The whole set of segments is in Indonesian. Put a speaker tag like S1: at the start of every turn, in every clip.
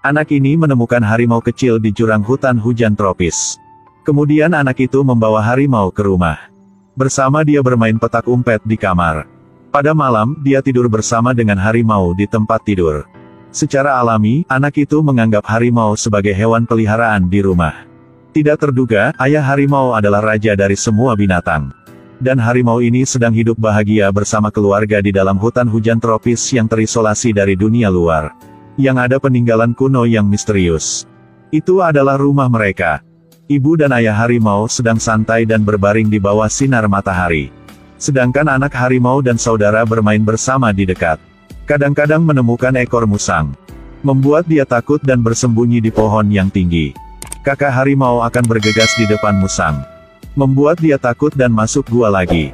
S1: Anak ini menemukan harimau kecil di jurang hutan hujan tropis. Kemudian anak itu membawa harimau ke rumah. Bersama dia bermain petak umpet di kamar. Pada malam, dia tidur bersama dengan harimau di tempat tidur. Secara alami, anak itu menganggap harimau sebagai hewan peliharaan di rumah. Tidak terduga, ayah harimau adalah raja dari semua binatang. Dan harimau ini sedang hidup bahagia bersama keluarga di dalam hutan hujan tropis yang terisolasi dari dunia luar. Yang ada peninggalan kuno yang misterius. Itu adalah rumah mereka. Ibu dan ayah harimau sedang santai dan berbaring di bawah sinar matahari. Sedangkan anak harimau dan saudara bermain bersama di dekat. Kadang-kadang menemukan ekor musang. Membuat dia takut dan bersembunyi di pohon yang tinggi. Kakak harimau akan bergegas di depan musang. Membuat dia takut dan masuk gua lagi.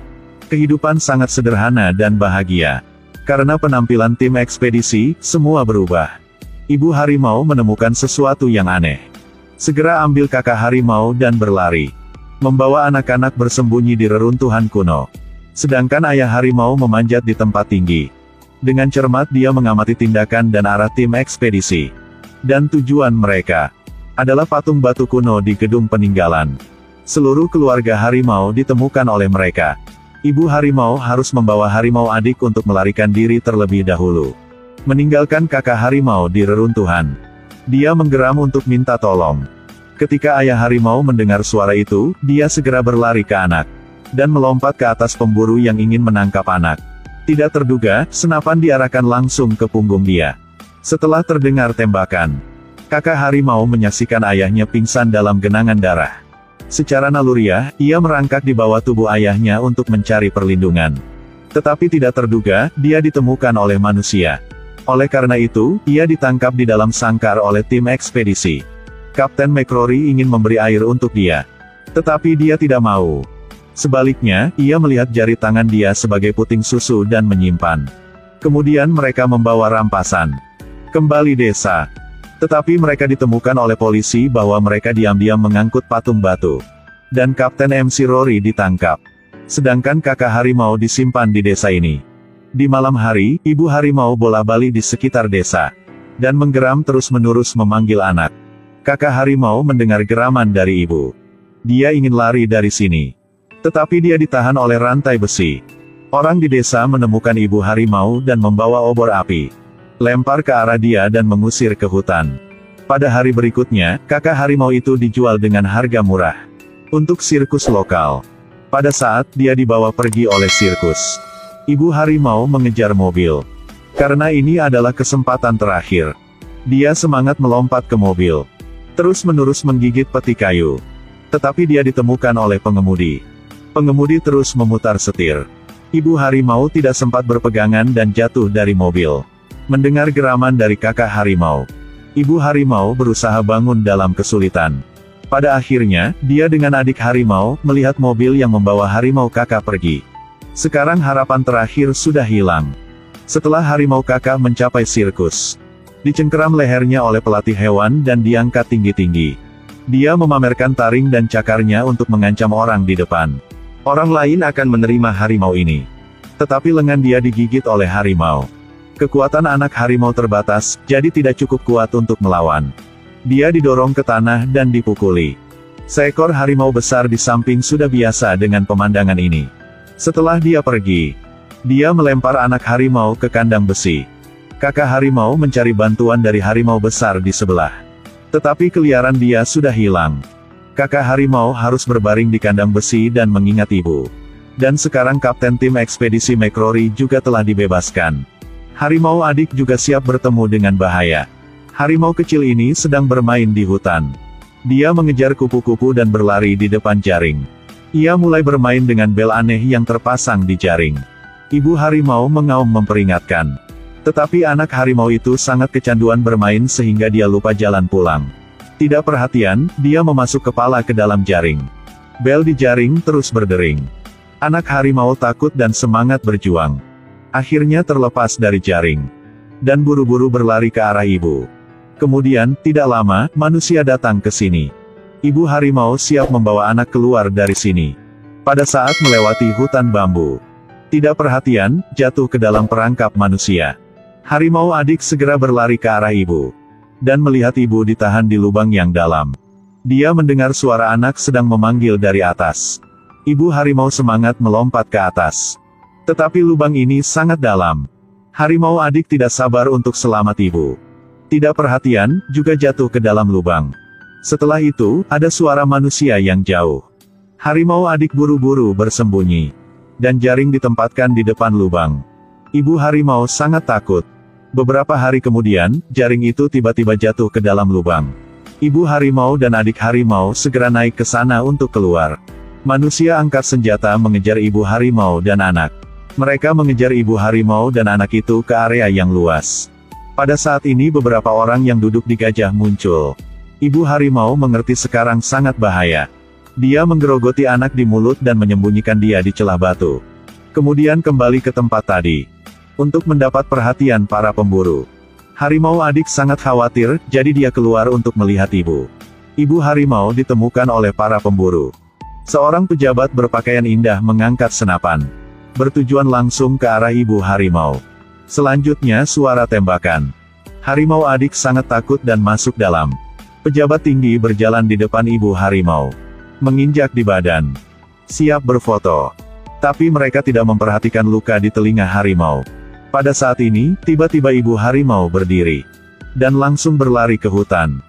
S1: Kehidupan sangat sederhana dan bahagia. Karena penampilan tim ekspedisi, semua berubah. Ibu harimau menemukan sesuatu yang aneh. Segera ambil kakak harimau dan berlari. Membawa anak-anak bersembunyi di reruntuhan kuno. Sedangkan ayah harimau memanjat di tempat tinggi. Dengan cermat dia mengamati tindakan dan arah tim ekspedisi. Dan tujuan mereka adalah patung batu kuno di gedung peninggalan. Seluruh keluarga harimau ditemukan oleh mereka. Ibu harimau harus membawa harimau adik untuk melarikan diri terlebih dahulu. Meninggalkan kakak harimau di reruntuhan. Dia menggeram untuk minta tolong. Ketika ayah harimau mendengar suara itu, dia segera berlari ke anak. Dan melompat ke atas pemburu yang ingin menangkap anak. Tidak terduga, senapan diarahkan langsung ke punggung dia. Setelah terdengar tembakan, kakak harimau menyaksikan ayahnya pingsan dalam genangan darah. Secara naluriah, ia merangkak di bawah tubuh ayahnya untuk mencari perlindungan. Tetapi tidak terduga, dia ditemukan oleh manusia. Oleh karena itu, ia ditangkap di dalam sangkar oleh tim ekspedisi. Kapten McCrory ingin memberi air untuk dia. Tetapi dia tidak mau. Sebaliknya, ia melihat jari tangan dia sebagai puting susu dan menyimpan. Kemudian mereka membawa rampasan. Kembali desa. Tetapi mereka ditemukan oleh polisi bahwa mereka diam-diam mengangkut patung batu. Dan Kapten MC Rory ditangkap. Sedangkan kakak harimau disimpan di desa ini. Di malam hari, ibu harimau bola-bali di sekitar desa. Dan menggeram terus-menerus memanggil anak. Kakak harimau mendengar geraman dari ibu. Dia ingin lari dari sini. Tetapi dia ditahan oleh rantai besi. Orang di desa menemukan ibu harimau dan membawa obor api. Lempar ke arah dia dan mengusir ke hutan. Pada hari berikutnya, kakak harimau itu dijual dengan harga murah. Untuk sirkus lokal. Pada saat dia dibawa pergi oleh sirkus. Ibu harimau mengejar mobil. Karena ini adalah kesempatan terakhir. Dia semangat melompat ke mobil. Terus-menerus menggigit peti kayu. Tetapi dia ditemukan oleh pengemudi. Pengemudi terus memutar setir. Ibu harimau tidak sempat berpegangan dan jatuh dari mobil. Mendengar geraman dari kakak harimau. Ibu harimau berusaha bangun dalam kesulitan. Pada akhirnya, dia dengan adik harimau, melihat mobil yang membawa harimau kakak pergi. Sekarang harapan terakhir sudah hilang. Setelah harimau kakak mencapai sirkus. Dicengkeram lehernya oleh pelatih hewan dan diangkat tinggi-tinggi. Dia memamerkan taring dan cakarnya untuk mengancam orang di depan. Orang lain akan menerima harimau ini. Tetapi lengan dia digigit oleh harimau. Kekuatan anak harimau terbatas, jadi tidak cukup kuat untuk melawan. Dia didorong ke tanah dan dipukuli. Seekor harimau besar di samping sudah biasa dengan pemandangan ini. Setelah dia pergi, dia melempar anak harimau ke kandang besi. Kakak harimau mencari bantuan dari harimau besar di sebelah. Tetapi keliaran dia sudah hilang. Kakak harimau harus berbaring di kandang besi dan mengingat ibu. Dan sekarang kapten tim ekspedisi McCrory juga telah dibebaskan. Harimau adik juga siap bertemu dengan bahaya. Harimau kecil ini sedang bermain di hutan. Dia mengejar kupu-kupu dan berlari di depan jaring. Ia mulai bermain dengan bel aneh yang terpasang di jaring. Ibu harimau mengaum memperingatkan. Tetapi anak harimau itu sangat kecanduan bermain sehingga dia lupa jalan pulang. Tidak perhatian, dia memasuk kepala ke dalam jaring. Bel di jaring terus berdering. Anak harimau takut dan semangat berjuang. Akhirnya terlepas dari jaring. Dan buru-buru berlari ke arah ibu. Kemudian, tidak lama, manusia datang ke sini. Ibu harimau siap membawa anak keluar dari sini. Pada saat melewati hutan bambu. Tidak perhatian, jatuh ke dalam perangkap manusia. Harimau adik segera berlari ke arah ibu. dan melihat ibu ditahan di lubang yang dalam. Dia mendengar suara anak sedang memanggil dari atas. Ibu harimau semangat melompat ke atas. Tetapi lubang ini sangat dalam. Harimau adik tidak sabar untuk selamat ibu. Tidak perhatian, juga jatuh ke dalam lubang. Setelah itu, ada suara manusia yang jauh. Harimau adik buru-buru bersembunyi. Dan jaring ditempatkan di depan lubang. Ibu harimau sangat takut. Beberapa hari kemudian, jaring itu tiba-tiba jatuh ke dalam lubang. Ibu harimau dan adik harimau segera naik ke sana untuk keluar. Manusia angkat senjata mengejar ibu harimau dan anak. Mereka mengejar ibu harimau dan anak itu ke area yang luas. Pada saat ini beberapa orang yang duduk di gajah muncul. Ibu harimau mengerti sekarang sangat bahaya. Dia menggerogoti anak di mulut dan menyembunyikan dia di celah batu. Kemudian kembali ke tempat tadi. Untuk mendapat perhatian para pemburu. Harimau adik sangat khawatir, jadi dia keluar untuk melihat ibu. Ibu harimau ditemukan oleh para pemburu. Seorang pejabat berpakaian indah mengangkat senapan. Bertujuan langsung ke arah ibu harimau. Selanjutnya suara tembakan. Harimau adik sangat takut dan masuk dalam. Pejabat tinggi berjalan di depan ibu harimau. Menginjak di badan. Siap berfoto. Tapi mereka tidak memperhatikan luka di telinga harimau. Pada saat ini, tiba-tiba ibu harimau berdiri. Dan langsung berlari ke hutan.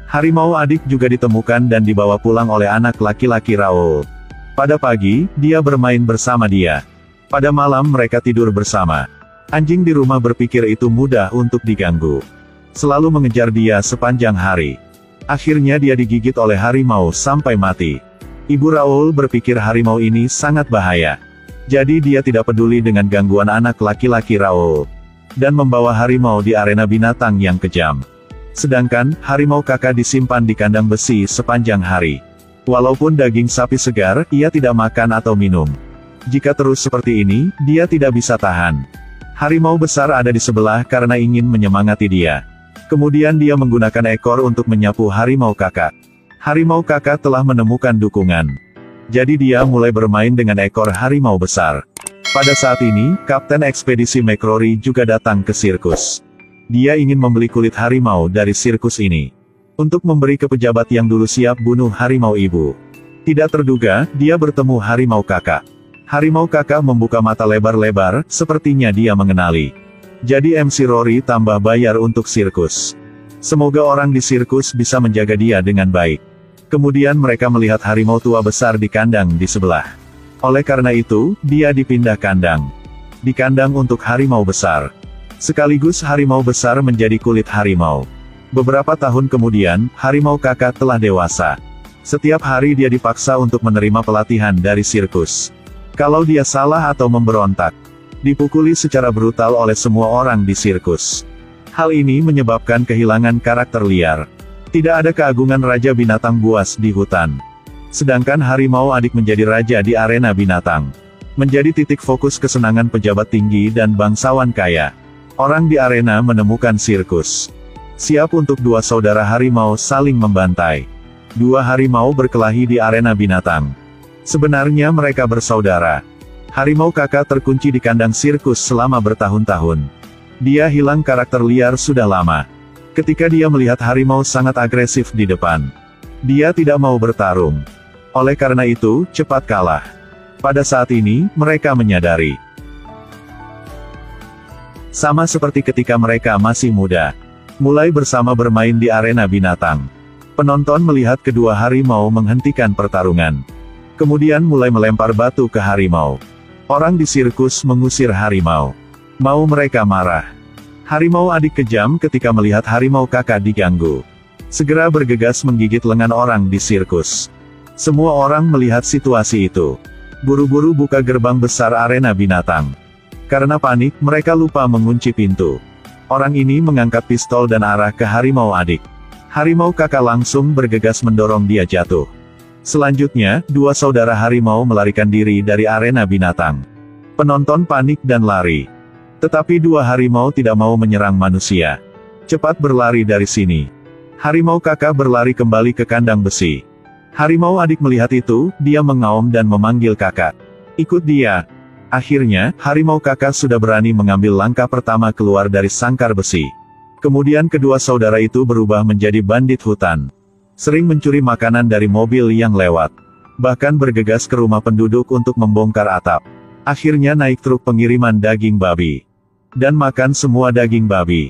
S1: Harimau adik juga ditemukan dan dibawa pulang oleh anak laki-laki Raoul. Pada pagi, dia bermain bersama dia. Pada malam mereka tidur bersama. Anjing di rumah berpikir itu mudah untuk diganggu. Selalu mengejar dia sepanjang hari. Akhirnya dia digigit oleh harimau sampai mati. Ibu Raoul berpikir harimau ini sangat bahaya. Jadi dia tidak peduli dengan gangguan anak laki-laki Raoul. Dan membawa harimau di arena binatang yang kejam. Sedangkan, harimau kakak disimpan di kandang besi sepanjang hari. Walaupun daging sapi segar, ia tidak makan atau minum. Jika terus seperti ini, dia tidak bisa tahan. Harimau besar ada di sebelah karena ingin menyemangati dia. Kemudian dia menggunakan ekor untuk menyapu harimau kakak. Harimau kakak telah menemukan dukungan. Jadi dia mulai bermain dengan ekor harimau besar. Pada saat ini, Kapten Ekspedisi McCrory juga datang ke sirkus. Dia ingin membeli kulit harimau dari sirkus ini. Untuk memberi ke pejabat yang dulu siap bunuh harimau ibu. Tidak terduga, dia bertemu harimau kakak. Harimau kakak membuka mata lebar-lebar, sepertinya dia mengenali. Jadi MC Rory tambah bayar untuk sirkus. Semoga orang di sirkus bisa menjaga dia dengan baik. Kemudian mereka melihat harimau tua besar di kandang di sebelah. Oleh karena itu, dia dipindah kandang. Di kandang untuk harimau besar. Sekaligus harimau besar menjadi kulit harimau. Beberapa tahun kemudian, harimau kakak telah dewasa. Setiap hari dia dipaksa untuk menerima pelatihan dari sirkus. Kalau dia salah atau memberontak, dipukuli secara brutal oleh semua orang di sirkus. Hal ini menyebabkan kehilangan karakter liar. Tidak ada keagungan raja binatang buas di hutan. Sedangkan harimau adik menjadi raja di arena binatang. Menjadi titik fokus kesenangan pejabat tinggi dan bangsawan kaya. Orang di arena menemukan sirkus. Siap untuk dua saudara harimau saling membantai. Dua harimau berkelahi di arena binatang. Sebenarnya mereka bersaudara. Harimau kakak terkunci di kandang sirkus selama bertahun-tahun. Dia hilang karakter liar sudah lama. Ketika dia melihat harimau sangat agresif di depan. Dia tidak mau bertarung. Oleh karena itu, cepat kalah. Pada saat ini, mereka menyadari. Sama seperti ketika mereka masih muda. Mulai bersama bermain di arena binatang. Penonton melihat kedua harimau menghentikan pertarungan. Kemudian mulai melempar batu ke harimau. Orang di sirkus mengusir harimau. Mau mereka marah. Harimau adik kejam ketika melihat harimau kakak diganggu. Segera bergegas menggigit lengan orang di sirkus. Semua orang melihat situasi itu. Buru-buru buka gerbang besar arena binatang. Karena panik, mereka lupa mengunci pintu. Orang ini mengangkat pistol dan arah ke harimau adik. Harimau kakak langsung bergegas mendorong dia jatuh. Selanjutnya, dua saudara harimau melarikan diri dari arena binatang. Penonton panik dan lari. Tetapi dua harimau tidak mau menyerang manusia. Cepat berlari dari sini. Harimau kakak berlari kembali ke kandang besi. Harimau adik melihat itu, dia mengaum dan memanggil kakak. Ikut dia. Akhirnya, harimau kakak sudah berani mengambil langkah pertama keluar dari sangkar besi. Kemudian kedua saudara itu berubah menjadi bandit hutan. Sering mencuri makanan dari mobil yang lewat. Bahkan bergegas ke rumah penduduk untuk membongkar atap. Akhirnya naik truk pengiriman daging babi. Dan makan semua daging babi.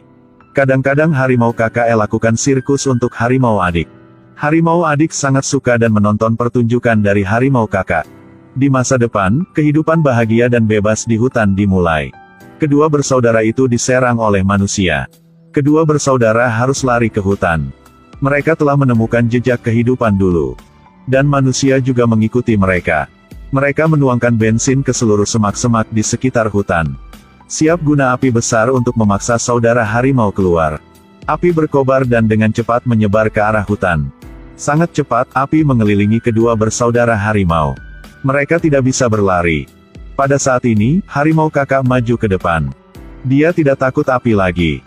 S1: Kadang-kadang harimau kakak lakukan sirkus untuk harimau adik. Harimau adik sangat suka dan menonton pertunjukan dari harimau kakak. Di masa depan, kehidupan bahagia dan bebas di hutan dimulai. Kedua bersaudara itu diserang oleh manusia. Kedua bersaudara harus lari ke hutan. Mereka telah menemukan jejak kehidupan dulu. Dan manusia juga mengikuti mereka. Mereka menuangkan bensin ke seluruh semak-semak di sekitar hutan. Siap guna api besar untuk memaksa saudara harimau keluar. Api berkobar dan dengan cepat menyebar ke arah hutan. Sangat cepat, api mengelilingi kedua bersaudara harimau. Mereka tidak bisa berlari. Pada saat ini, harimau kakak maju ke depan. Dia tidak takut api lagi.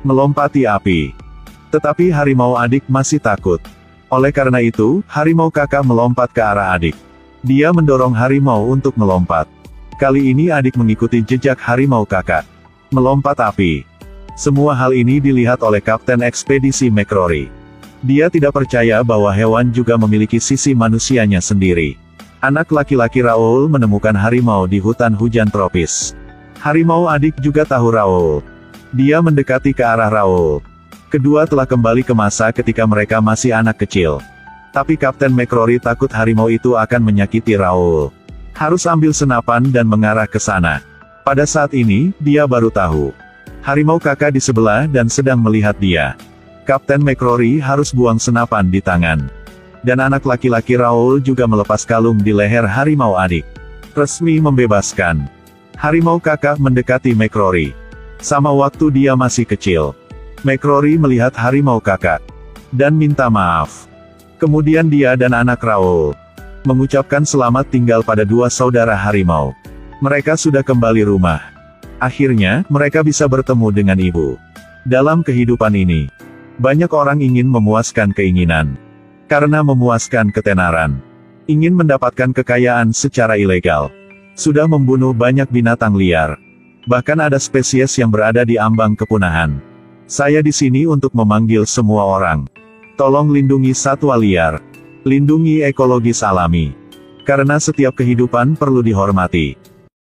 S1: Melompati api. Tetapi harimau adik masih takut. Oleh karena itu, harimau kakak melompat ke arah adik. Dia mendorong harimau untuk melompat. Kali ini adik mengikuti jejak harimau kakak. Melompat api. Semua hal ini dilihat oleh Kapten Ekspedisi McCrory. Dia tidak percaya bahwa hewan juga memiliki sisi manusianya sendiri. Anak laki-laki Raoul menemukan harimau di hutan hujan tropis. Harimau adik juga tahu Raoul. Dia mendekati ke arah Raoul. Kedua telah kembali ke masa ketika mereka masih anak kecil. Tapi Kapten McCrory takut harimau itu akan menyakiti Raoul. Harus ambil senapan dan mengarah ke sana. Pada saat ini, dia baru tahu. Harimau kakak di sebelah dan sedang melihat dia. Kapten McCrory harus buang senapan di tangan. Dan anak laki-laki Raoul juga melepas kalung di leher harimau adik. Resmi membebaskan. Harimau kakak mendekati McCrory. Sama waktu dia masih kecil. McCrory melihat harimau kakak. Dan minta maaf. Kemudian dia dan anak Raoul mengucapkan selamat tinggal pada dua saudara harimau. Mereka sudah kembali rumah. Akhirnya, mereka bisa bertemu dengan ibu. Dalam kehidupan ini, banyak orang ingin memuaskan keinginan. Karena memuaskan ketenaran. Ingin mendapatkan kekayaan secara ilegal. Sudah membunuh banyak binatang liar. Bahkan ada spesies yang berada di ambang kepunahan. Saya di sini untuk memanggil semua orang. Tolong lindungi satwa liar. Lindungi ekologis alami. Karena setiap kehidupan perlu dihormati.